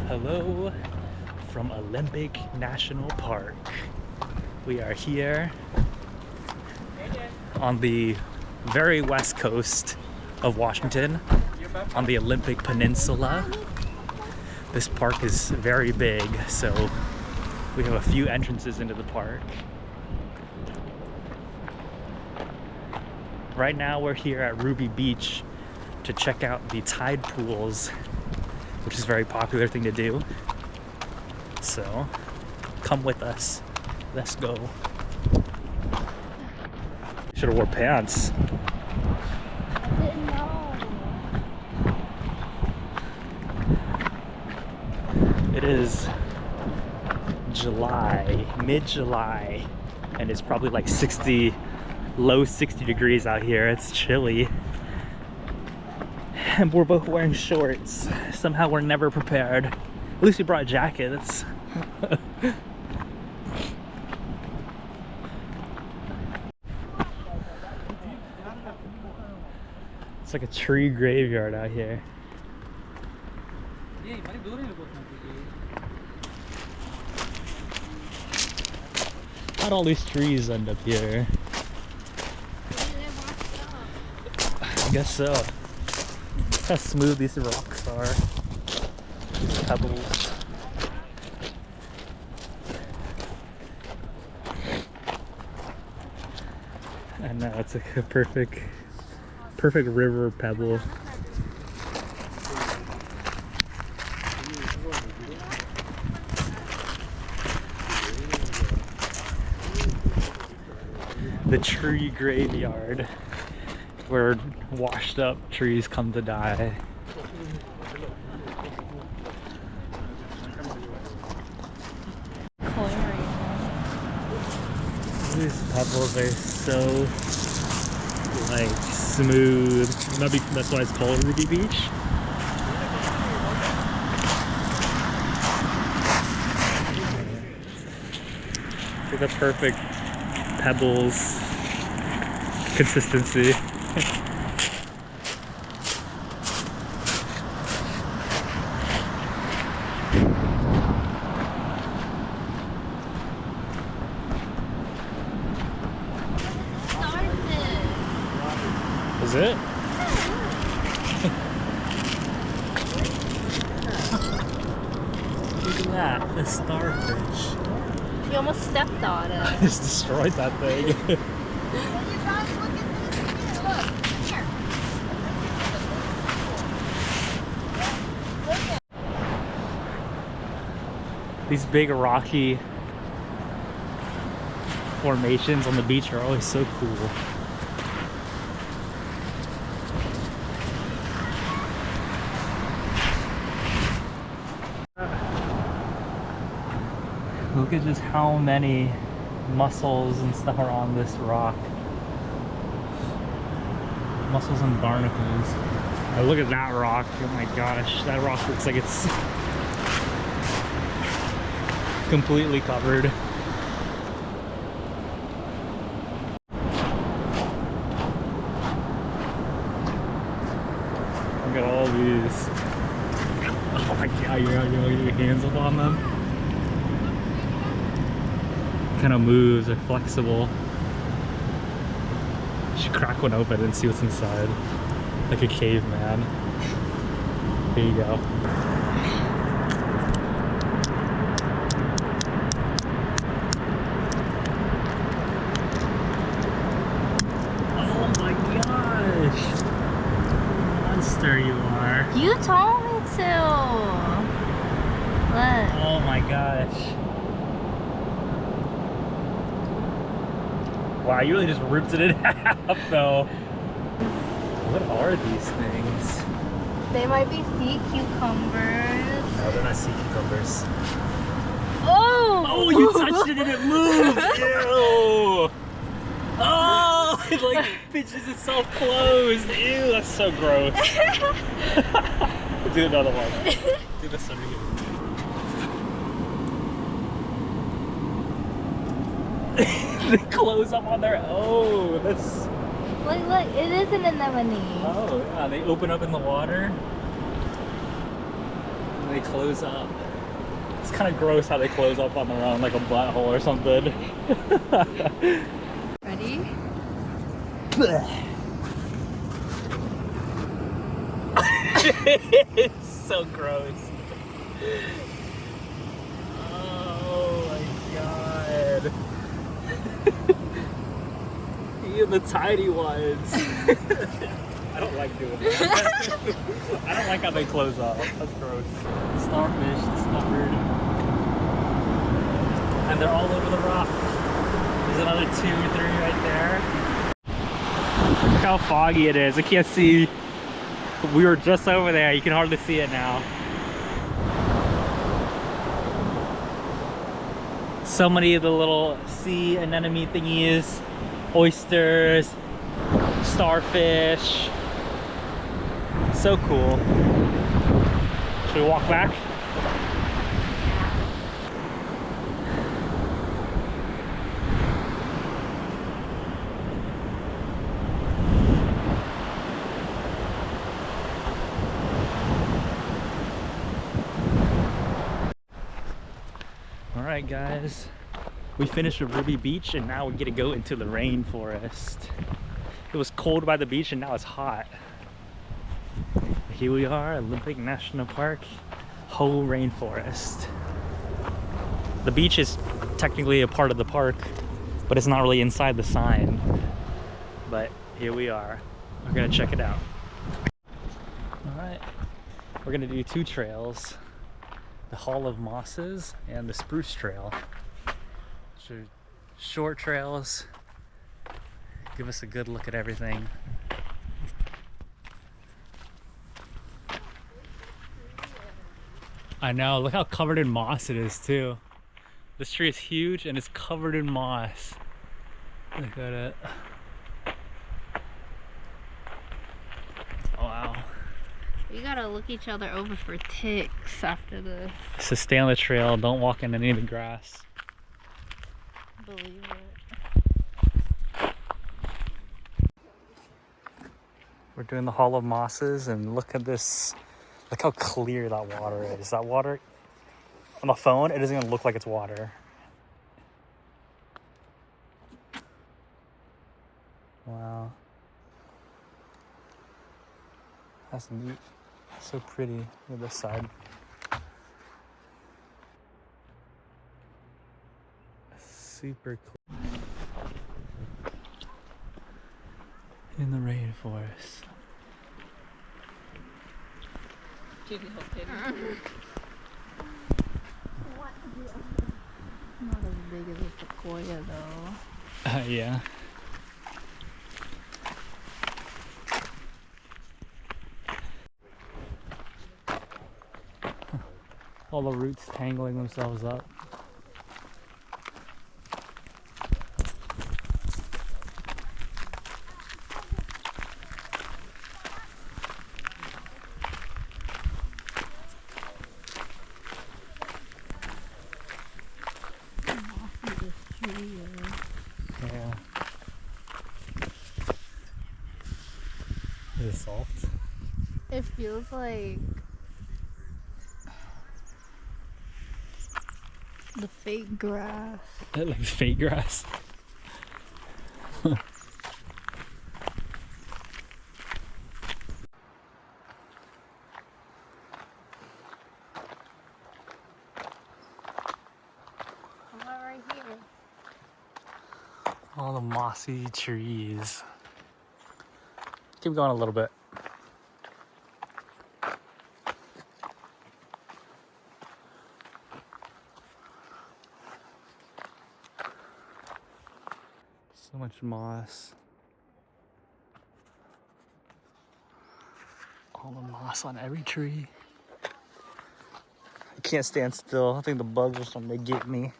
Hello from Olympic National Park. We are here on the very west coast of Washington, on the Olympic Peninsula. This park is very big, so we have a few entrances into the park. Right now we're here at Ruby Beach to check out the tide pools, which is a very popular thing to do. So come with us. Let's go. Should have wore pants. I didn't know. It is July, mid-July, and it's probably like low 60 degrees out here. It's chilly. And we're both wearing shorts. Somehow we're never prepared. At least we brought jackets. It's like a tree graveyard out here. How'd all these trees end up here? I guess so. Look how smooth these rocks are. These pebbles. And now it's like a perfect river pebble. The tree graveyard, where washed up trees come to die. These pebbles are so like smooth. Maybe that's why it's called Ruby Beach. They're the perfect pebbles consistency. Is it? Look at that, the starfish. You almost stepped on it. I just destroyed that thing. These big rocky formations on the beach are always so cool. Look at just how many mussels and stuff are on this rock. Mussels and barnacles. Oh, look at that rock. Oh my gosh, that rock looks like it's completely covered. Look at all these. Oh my god, you're gonna get your hands up on them. Kind of moves, they're flexible. You should crack one open and see what's inside. Like a caveman. Here you go. Oh my gosh! Monster you are. You told me to. Look. Oh my gosh. Wow, you really just ripped it in half though. What are these things? They might be sea cucumbers. No, they're not sea cucumbers. Oh! Oh, you touched it and it moved! Ew! Oh, it like pinches itself closed. Ew, that's so gross. Do another one. Do this one again. They close up on their own. That's... Look, it is an anemone. Oh, yeah, they open up in the water. And they close up. It's kind of gross how they close up on their own, like a butthole or something. Ready? It's so gross. Oh my god. Even the tiny ones. I don't like doing that. I don't like how they close up. That's gross. Starfish discovered. And they're all over the rock. There's another 2 or 3 right there. Look how foggy it is. I can't see. We were just over there. You can hardly see it now. So many of the little sea anemone thingies, oysters, starfish. So cool. Should we walk back? Alright guys, we finished with Ruby Beach and now we get to go into the rainforest. It was cold by the beach and now it's hot. Here we are, Olympic National Park, Hoh Rainforest. The beach is technically a part of the park, but it's not really inside the sign. But here we are. We're gonna check it out. Alright, we're gonna do 2 trails. The Hall of Mosses and the Spruce Trail. So short trails, give us a good look at everything. I know, look how covered in moss it is too. This tree is huge and it's covered in moss. Look at it. Oh, wow. We gotta look each other over for ticks after this. So stay on the trail, don't walk in any of the grass. Believe it. We're doing the Hall of Mosses and look at this. Look how clear that water is. That water, on the phone, it doesn't even look like it's water. Wow. That's neat. So pretty. Look at this side. Super cool. In the rainforest. Not as big as a sequoia though. Yeah. All the roots tangling themselves up. Yeah. Is it salt? It feels like the fake grass. Like fake grass. Right here. All the mossy trees. Keep going a little bit. So much moss. All the moss on every tree. I can't stand still. I think the bugs are starting to get me.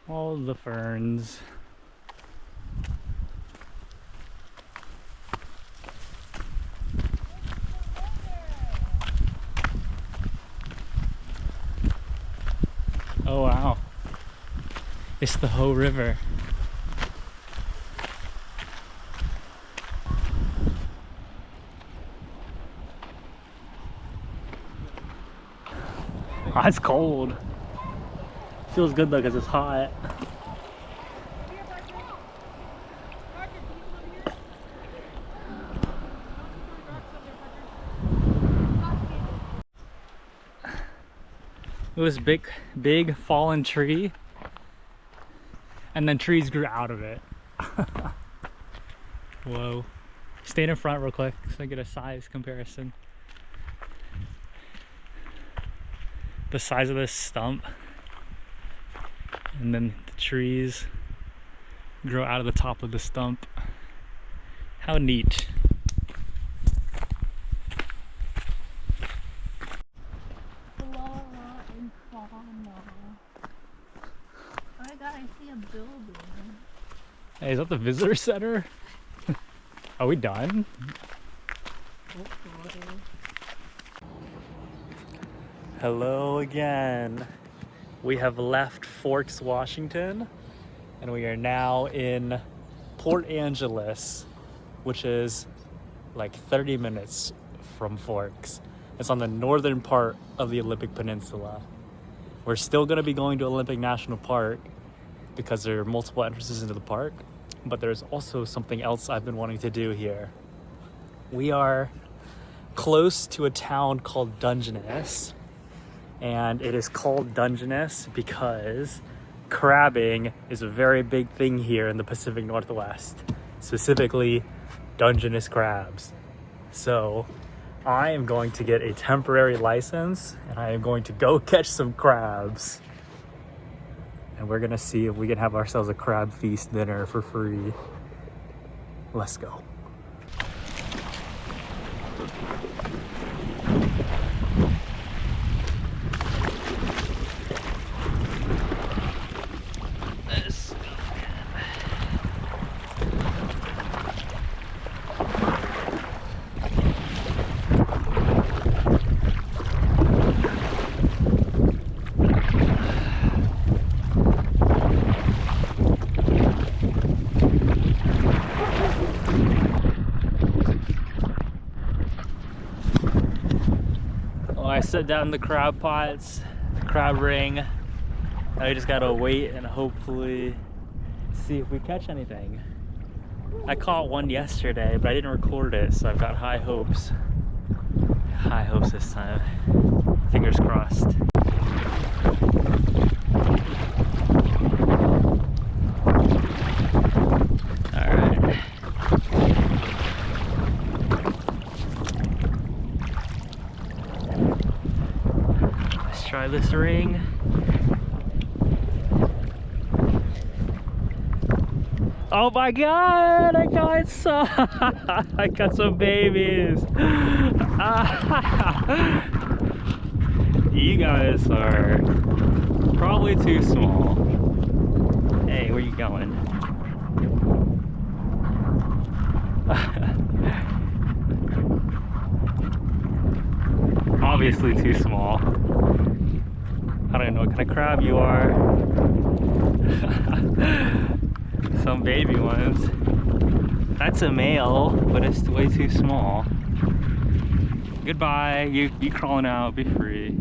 All the ferns. Oh wow. It's the Hoh River. Oh, it's cold. Feels good though because it's hot. It was big fallen tree, and then trees grew out of it. Whoa. Stand in front real quick so I get a size comparison. The size of this stump, and then the trees grow out of the top of the stump. How neat. Oh my god, I see a building. Hey, is that the visitor center? Are we done? Hello again. We have left Forks, Washington, and we are now in Port Angeles, which is like 30 minutes from Forks. It's on the northern part of the Olympic Peninsula. We're still going to be going to Olympic National Park because there are multiple entrances into the park, but there's also something else I've been wanting to do here. We are close to a town called Dungeness, and it is called Dungeness because crabbing is a very big thing here in the Pacific Northwest, specifically Dungeness crabs. So I am going to get a temporary license and I am going to go catch some crabs. And we're gonna see if we can have ourselves a crab feast dinner for free. Let's go. I set down the crab pots, the crab ring. Now we just gotta wait and hopefully see if we catch anything. I caught one yesterday, but I didn't record it, so I've got high hopes. High hopes this time. Fingers crossed. Alright. Try this ring. Oh my god, I got some. I got some babies. You guys are probably too small. Hey, where you going? Obviously too small. I don't know what kind of crab you are. Some baby ones. That's a male, but it's way too small. Goodbye. You crawling out. Be free.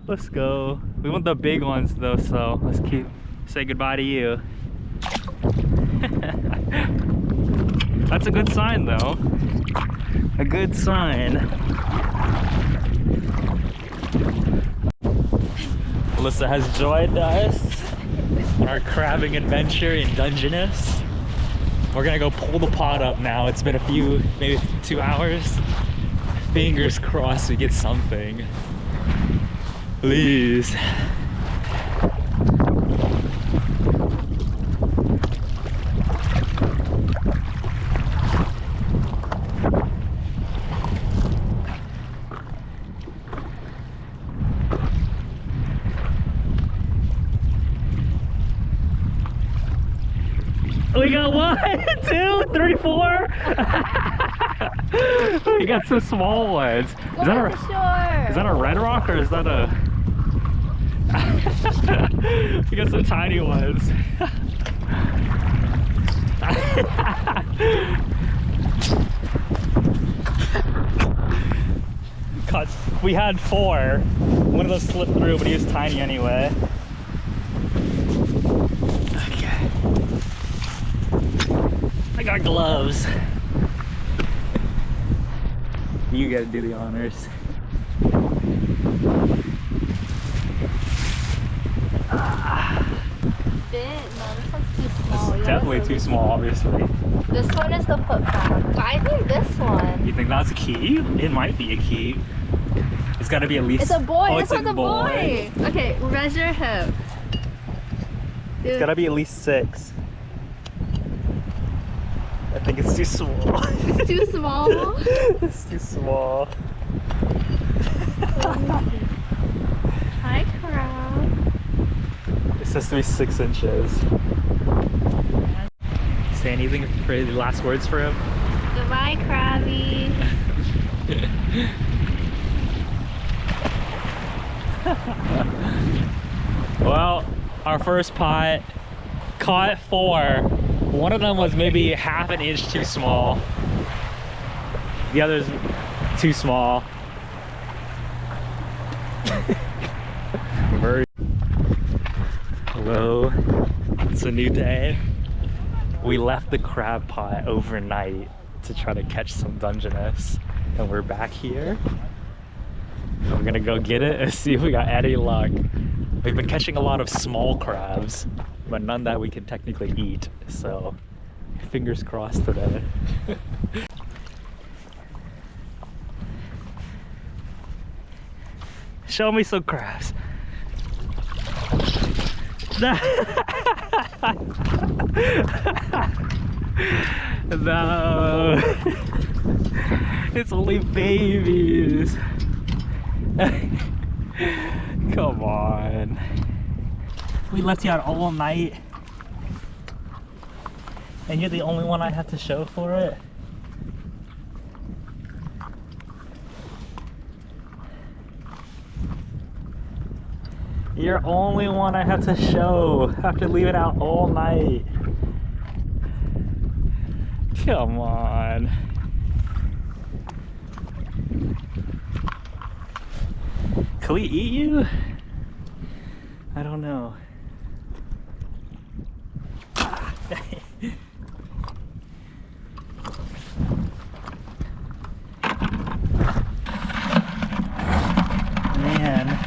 Let's go. We want the big ones though, so let's say goodbye to you. That's a good sign though. A good sign. Alyssa has joined us on our crabbing adventure in Dungeness. We're gonna go pull the pot up now. It's been maybe 2 hours. Fingers crossed we get something. Please. We got 1, 2, 3, 4. We got some small ones. Is that a red rock or is that a? We got some tiny ones. we had 4. One of those slipped through, but he was tiny anyway. Okay. I got gloves. You gotta do the honors. No, this one's too small. It's definitely too small, obviously. This one is the put back. But I think this one. You think that's a key? It might be a key. It's gotta be at least. It's a boy. Oh, This one's a boy. Okay, measure him. It's gotta be at least 6. I think it's too small. It's too small. It's too small. Hi, crab. It says to be 6 inches. Say anything for the last words for him? Goodbye, Krabby. Well, our first pot caught 4. One of them was maybe half an inch too small. The other's too small. Hello, it's a new day. We left the crab pot overnight to try to catch some Dungeness, and we're back here. We're gonna go get it and see if we got any luck. We've been catching a lot of small crabs, but none that we can technically eat, so fingers crossed today. Show me some crabs. No, it's only babies. Come on. We left you out all night, and you're the only one I have to show for it. You're only one I have to show. I have to leave it out all night. Come on. Can we eat you? I don't know. Man.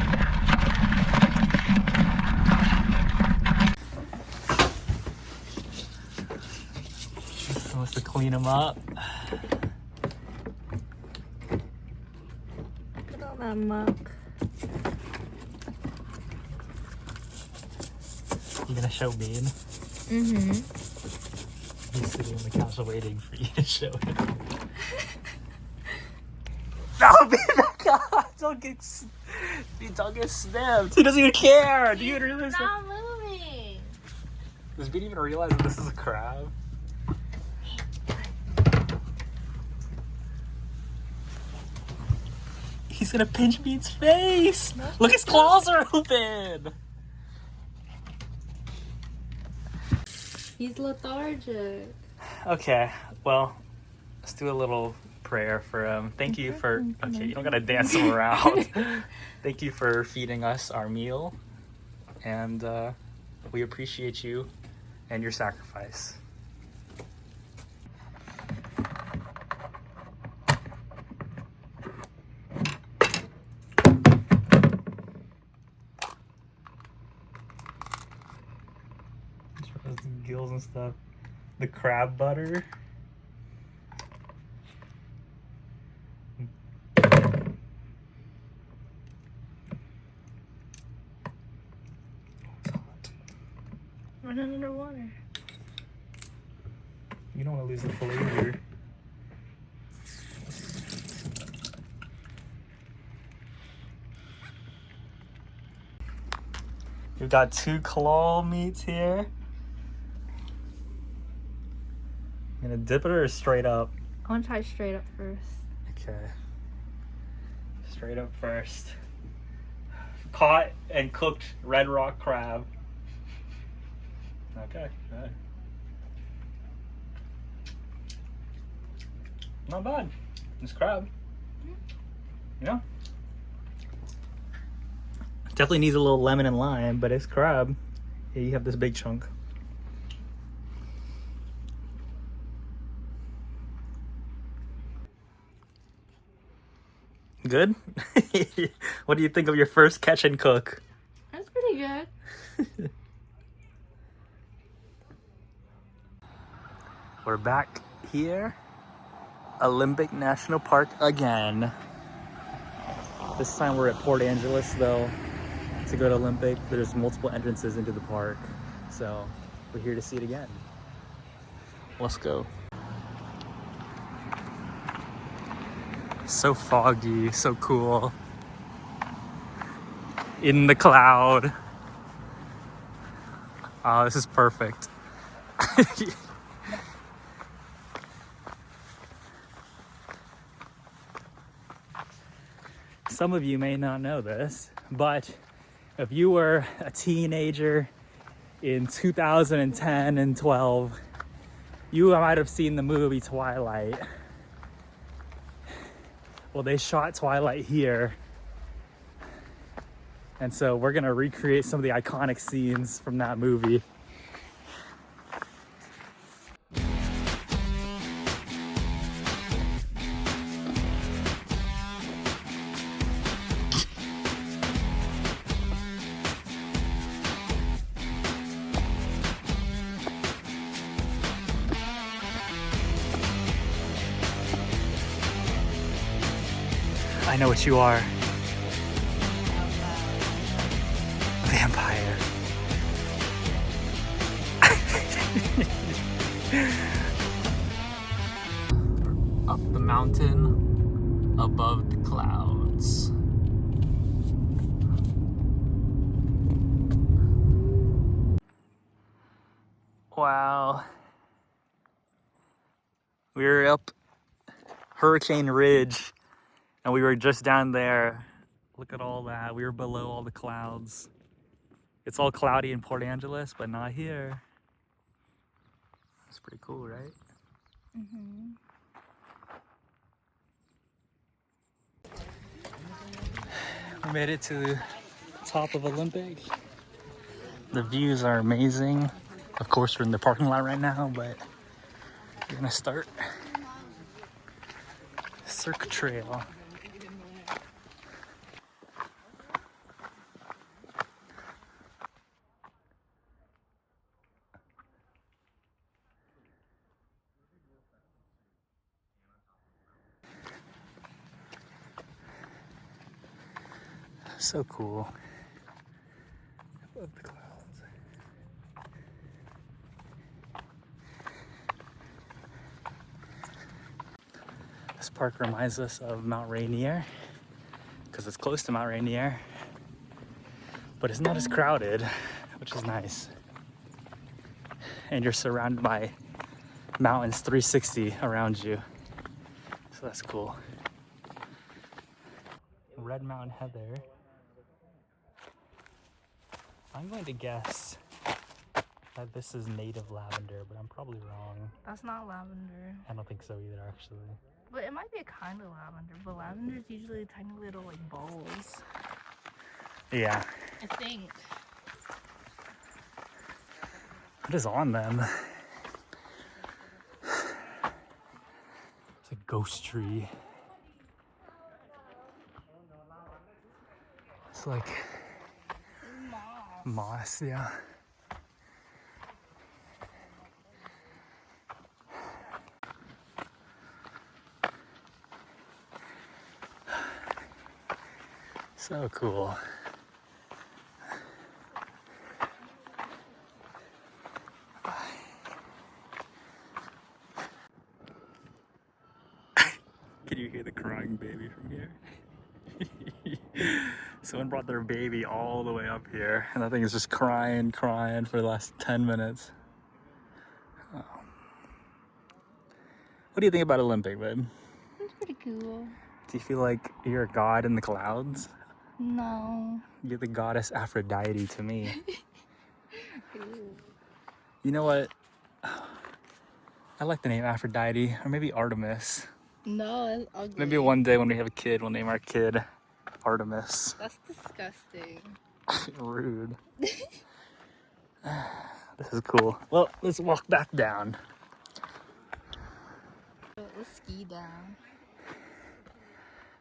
Supposed to clean them up. Put all that muck. You gonna show Bean? Mm-hmm. He's sitting on the couch waiting for you to show him. No, Bean, God, don't get snapped. He doesn't even care. Do you even realize that? Not moving. Does Bean even realize that this is a crab? He's gonna pinch Bean's face. Look, his claws are open. He's lethargic. Okay, well, let's do a little prayer for him. Thank you for, okay, you don't gotta dance him around. Thank you for feeding us our meal, and we appreciate you and your sacrifice. Gills and stuff. The crab butter. Running underwater. You don't want to lose the flavor. We've got 2 claw meats here. You gonna dip it or straight up? I want to try straight up first. Okay. Straight up first. Caught and cooked red rock crab. Okay, good. Not bad. It's crab. Yeah. Definitely needs a little lemon and lime, but it's crab. Yeah, you have this big chunk. Good? What do you think of your first catch and cook? That's pretty good. We're back here. Olympic National Park again. This time we're at Port Angeles though. To go to Olympic, there's multiple entrances into the park. So we're here to see it again. Let's go. So foggy, so cool. In the cloud. Oh, this is perfect. Some of you may not know this, but if you were a teenager in 2010 and 12, you might have seen the movie Twilight. Well, they shot Twilight here. And so we're gonna recreate some of the iconic scenes from that movie. I know what you are. Vampire. Up the mountain, above the clouds. Wow. We were up Hurricane Ridge. And we were just down there. Look at all that. We were below all the clouds. It's all cloudy in Port Angeles, but not here. That's pretty cool, right? Mm-hmm. We made it to the top of Olympic. The views are amazing. Of course, we're in the parking lot right now, but we're gonna start Cirque Trail. So cool. Above the clouds. This park reminds us of Mount Rainier because it's close to Mount Rainier, but it's not as crowded, which is nice. And you're surrounded by mountains 360 around you, so that's cool. Red Mountain Heather. I'm going to guess that this is native lavender, but I'm probably wrong. That's not lavender. I don't think so either, actually. But it might be a kind of lavender. But lavender is usually tiny little like balls. Yeah. I think. What is on them? It's a ghost tree. It's like moss, yeah. So cool. Can you hear the crying baby from here? Someone brought their baby all the way up here, and that thing is just crying for the last 10 minutes. Oh. What do you think about Olympic, babe? It's pretty cool. Do you feel like you're a god in the clouds? No. You're the goddess Aphrodite to me. You know what? I like the name Aphrodite, or maybe Artemis. No, it's ugly. Maybe one day when we have a kid, we'll name our kid Artemis. That's disgusting. Rude. This is cool. Well, let's walk back down. Let's ski down.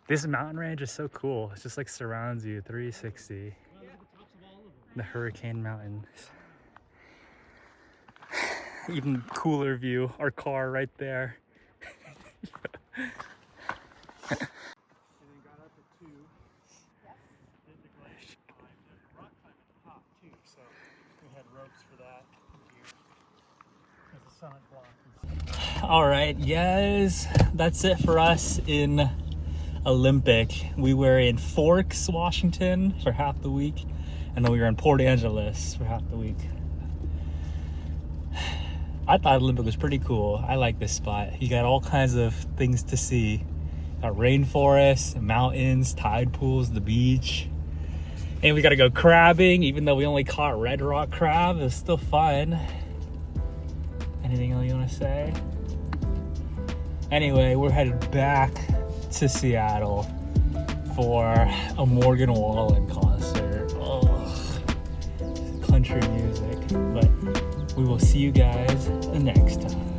This mountain range is so cool. It's just like surrounds you 360. The Hurricane Mountains. Even cooler view, our car right there. All right, yes, that's it for us in Olympic. We were in Forks, Washington for half the week, and then we were in Port Angeles for half the week. I thought Olympic was pretty cool. I like this spot. You got all kinds of things to see. Got rainforests, mountains, tide pools, the beach. And we got to go crabbing, even though we only caught red rock crab. It was still fun. Anything else you want to say? Anyway, we're headed back to Seattle for a Morgan Wallen concert. Oh, country music. But we will see you guys next time.